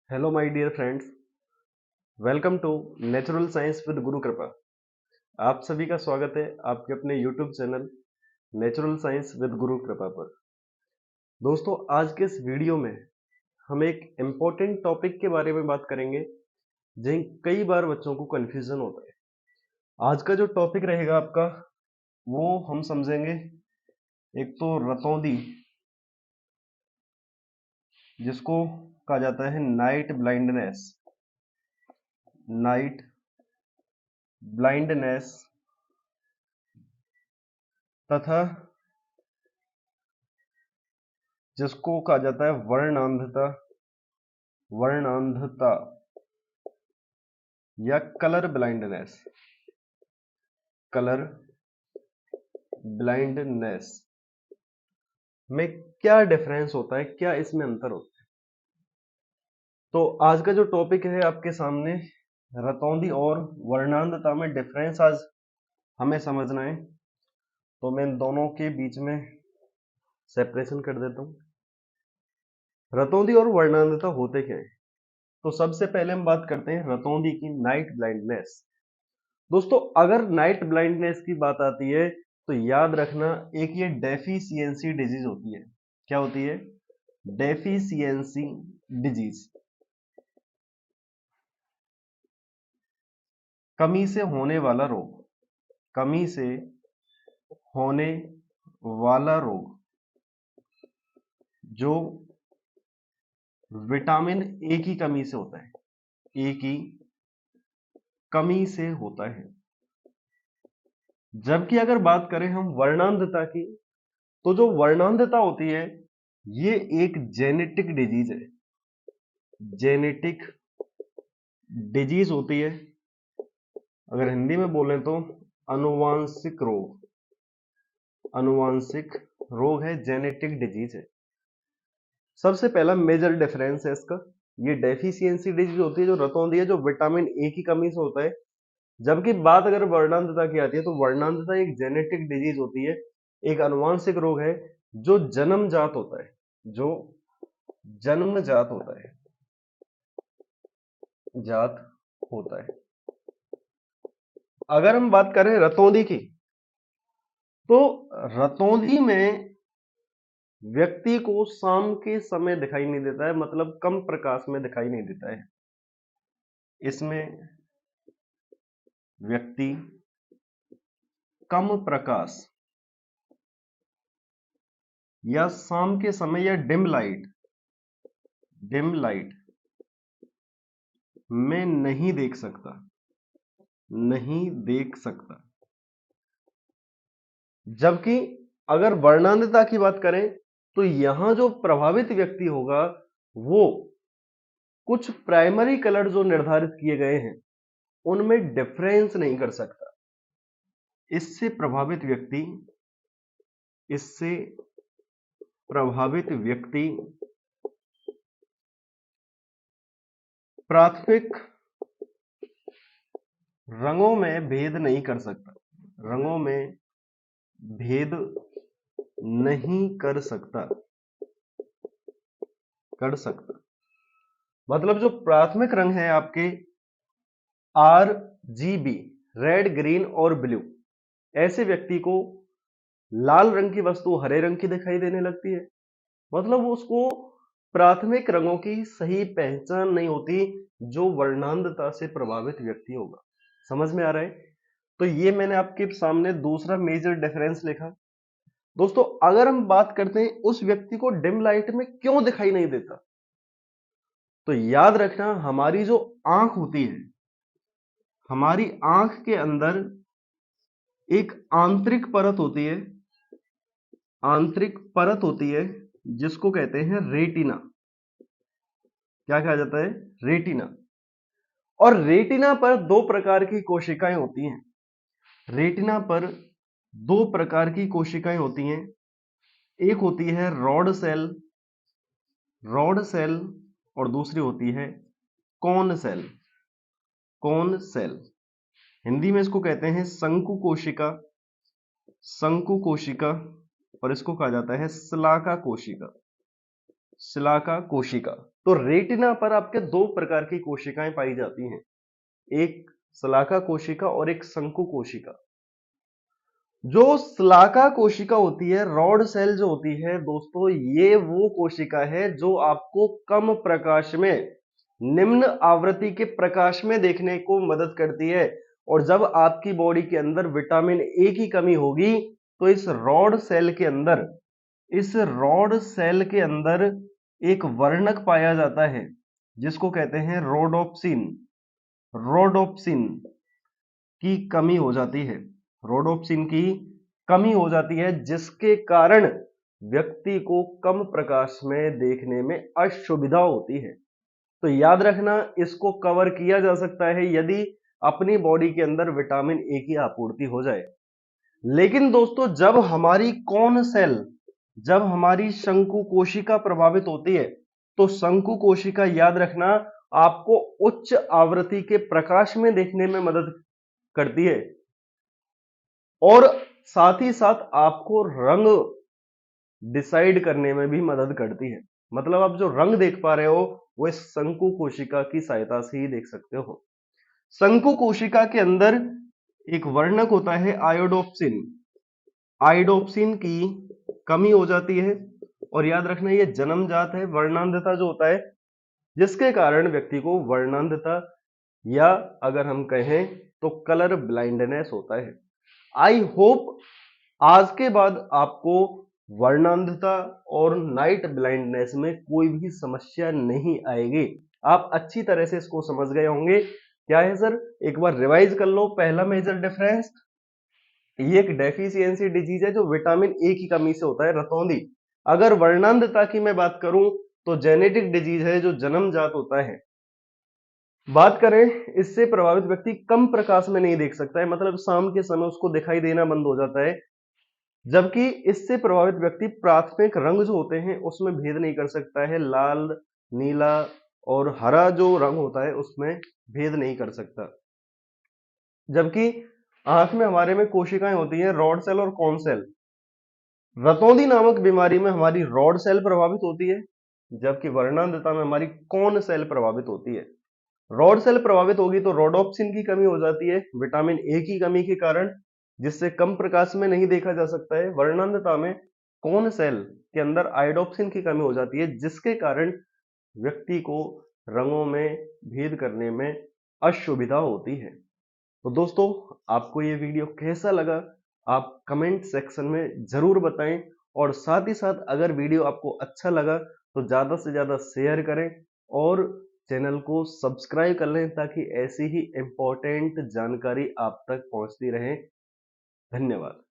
Hello my dear friends, welcome to natural science with Guru Kripa. आप सभी का स्वागत है आपके अपने YouTube channel natural science with Guru Kripa पर। दोस्तों, आज के इस वीडियो में हम एक इम्पोर्टेंट टॉपिक के बारे में बात करेंगे जिन कई बार बच्चों को कंफ्यूजन होता है। आज का जो टॉपिक रहेगा आपका, वो हम समझेंगे एक तो रतौंधी, जिसको कहा जाता है नाइट ब्लाइंडनेस। नाइट ब्लाइंडनेस तथा जिसको कहा जाता है वर्णांधता। वर्णांधता या कलर ब्लाइंडनेस। कलर ब्लाइंडनेस में क्या डिफरेंस होता है, क्या इसमें अंतर होता है? तो आज का जो टॉपिक है आपके सामने, रतौंधी और वर्णांधता में डिफरेंस आज हमें समझना है। तो मैं इन दोनों के बीच में सेपरेशन कर देता हूं। रतौंधी और वर्णांधता होते क्या है? तो सबसे पहले हम बात करते हैं रतौंधी की, नाइट ब्लाइंडनेस। दोस्तों, अगर नाइट ब्लाइंडनेस की बात आती है तो याद रखना, एक ये डेफिशिएंसी डिजीज होती है। क्या होती है? Deficiency disease. कमी से होने वाला रोग। कमी से होने वाला रोग जो विटामिन ए की कमी से होता है। ए की कमी से होता है। जबकि अगर बात करें हम वर्णांधता की, तो जो वर्णांधता होती है ये एक जेनेटिक डिजीज है। जेनेटिक डिजीज होती है। अगर हिंदी में बोलें तो अनुवांशिक रोग। अनुवांशिक रोग है, जेनेटिक डिजीज है। सबसे पहला मेजर डिफरेंस है इसका, ये डेफिशिएंसी डिजीज होती है जो रतौंधी है, जो विटामिन ए की कमी से होता है। जबकि बात अगर वर्णांधता की आती है तो वर्णांधता एक जेनेटिक डिजीज होती है, एक अनुवांशिक रोग है जो जन्मजात होता है। जो जन्मजात होता है, जात होता है। अगर हम बात करें रतौंधी की, तो रतौंधी में व्यक्ति को शाम के समय दिखाई नहीं देता है, मतलब कम प्रकाश में दिखाई नहीं देता है। इसमें व्यक्ति कम प्रकाश या शाम के समय या डिम लाइट में नहीं देख सकता। नहीं देख सकता। जबकि अगर वर्णांधता की बात करें तो यहां जो प्रभावित व्यक्ति होगा वो कुछ प्राइमरी कलर जो निर्धारित किए गए हैं उनमें डिफरेंस नहीं कर सकता। इससे प्रभावित व्यक्ति इससे प्रभावित व्यक्ति प्राथमिक रंगों में भेद नहीं कर सकता। रंगों में भेद नहीं कर सकता। कर सकता मतलब जो प्राथमिक रंग है आपके RGB, रेड, ग्रीन और ब्लू, ऐसे व्यक्ति को लाल रंग की वस्तु हरे रंग की दिखाई देने लगती है। मतलब उसको प्राथमिक रंगों की सही पहचान नहीं होती, जो वर्णांधता से प्रभावित व्यक्ति होगा। समझ में आ रहा है? तो ये मैंने आपके सामने दूसरा मेजर डिफरेंस लिखा। दोस्तों, अगर हम बात करते हैं उस व्यक्ति को डिम लाइट में क्यों दिखाई नहीं देता, तो याद रखना, हमारी जो आंख होती है, हमारी आंख के अंदर एक आंतरिक परत होती है। आंतरिक परत होती है जिसको कहते हैं रेटिना। क्या कहा जाता है? रेटिना। और रेटिना पर दो प्रकार की कोशिकाएं होती हैं। रेटिना पर दो प्रकार की कोशिकाएं होती हैं। एक होती है रॉड सेल, रॉड सेल, और दूसरी होती है cone cell. Cone cell, Hindi में इसको कहते हैं शंकु कोशिका। शंकु कोशिका, और इसको कहा जाता है शलाका कोशिका। शलाका कोशिका। तो रेटिना पर आपके दो प्रकार की कोशिकाएं पाई जाती हैं, एक शलाका कोशिका और एक शंकु कोशिका। जो शलाका कोशिका होती है, रॉड सेल जो होती है दोस्तों, ये वो कोशिका है जो आपको कम प्रकाश में, निम्न आवृत्ति के प्रकाश में देखने को मदद करती है। और जब आपकी बॉडी के अंदर विटामिन ए की कमी होगी तो इस रॉड सेल के अंदर एक वर्णक पाया जाता है जिसको कहते हैं रोडोप्सिन। रोडोप्सिन की कमी हो जाती है, रोडोप्सिन की कमी हो जाती है, जिसके कारण व्यक्ति को कम प्रकाश में देखने में असुविधा होती है। तो याद रखना, इसको कवर किया जा सकता है यदि अपनी बॉडी के अंदर विटामिन ए की आपूर्ति हो जाए। लेकिन दोस्तों, जब हमारी शंकु कोशिका प्रभावित होती है, तो शंकु कोशिका, याद रखना, आपको उच्च आवृत्ति के प्रकाश में देखने में मदद करती है और साथ ही साथ आपको रंग डिसाइड करने में भी मदद करती है। मतलब आप जो रंग देख पा रहे हो वो इस शंकु कोशिका की सहायता से ही देख सकते हो। शंकु कोशिका के अंदर एक वर्णक होता है आयोडोप्सिन। आयोडोप्सिन की कमी हो जाती है और याद रखना, ये जन्मजात है, वर्णांधता जो होता है, जिसके कारण व्यक्ति को वर्णांधता या अगर हम कहें तो कलर ब्लाइंडनेस होता है। आई होप आज के बाद आपको वर्णांधता और नाइट ब्लाइंडनेस में कोई भी समस्या नहीं आएगी। आप अच्छी तरह से इसको समझ गए होंगे। क्या है सर, एक बार रिवाइज कर लो। पहला मेजर डिफरेंस, ये एक डेफिशिएंसी डिजीज है जो विटामिन ए की कमी से होता है, रतौंधी। अगर वर्णांधता की मैं बात करूं तो जेनेटिक डिजीज है जो जन्मजात होता है। बात करें, इससे प्रभावित व्यक्ति कम प्रकाश में नहीं देख सकता है, मतलब शाम के समय उसको दिखाई देना बंद हो जाता है। जबकि इससे प्रभावित व्यक्ति प्राथमिक रंग जो होते हैं उसमें भेद नहीं कर सकता है, लाल, नीला और हरा जो रंग होता है उसमें भेद नहीं कर सकता। जबकि आंख में हमारे में कोशिकाएं होती हैं, रॉड सेल और कॉन सेल। रतौंधी नामक बीमारी में हमारी रॉड सेल प्रभावित होती है, जबकि वर्णांधता में हमारी कॉन सेल प्रभावित होती है। रॉड सेल प्रभावित होगी तो रोडोप्सिन की कमी हो जाती है, विटामिन ए की कमी के कारण, जिससे कम प्रकाश में नहीं देखा जा सकता है। वर्णांधता में कॉन सेल के अंदर आयोडोप्सिन की कमी हो जाती है, जिसके कारण व्यक्ति को रंगों में भेद करने में असुविधा होती है। तो दोस्तों, आपको ये वीडियो कैसा लगा आप कमेंट सेक्शन में जरूर बताएं, और साथ ही साथ अगर वीडियो आपको अच्छा लगा तो ज्यादा से ज्यादा शेयर करें और चैनल को सब्सक्राइब कर लें ताकि ऐसी ही इंपॉर्टेंट जानकारी आप तक पहुंचती रहे। धन्यवाद।